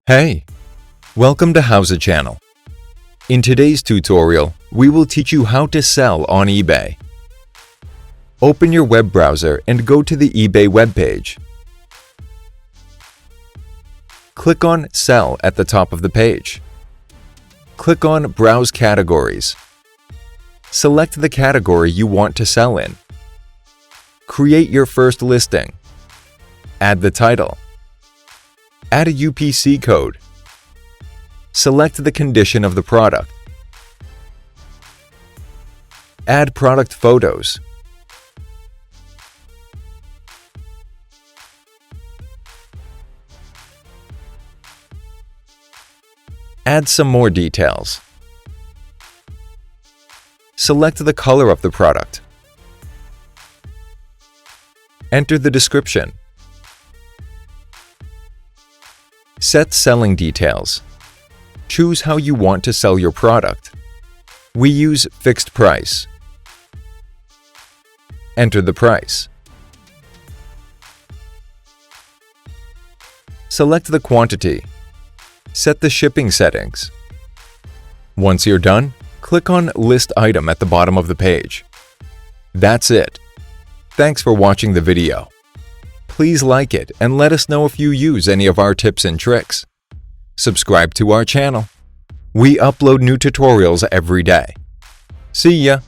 Hey, welcome to Howza channel. In today's tutorial, we will teach you how to sell on eBay. Open your web browser and go to the eBay webpage. Click on Sell at the top of the page. Click on Browse Categories. Select the category you want to sell in. Create your first listing. Add the title. Add a UPC code. Select the condition of the product. Add product photos. Add some more details. Select the color of the product. Enter the description. Set selling details. Choose how you want to sell your product. We use fixed price. Enter the price. Select the quantity. Set the shipping settings. Once you're done, click on List Item at the bottom of the page. That's it. Thanks for watching the video. Please like it and let us know if you use any of our tips and tricks. Subscribe to our channel. We upload new tutorials every day. See ya!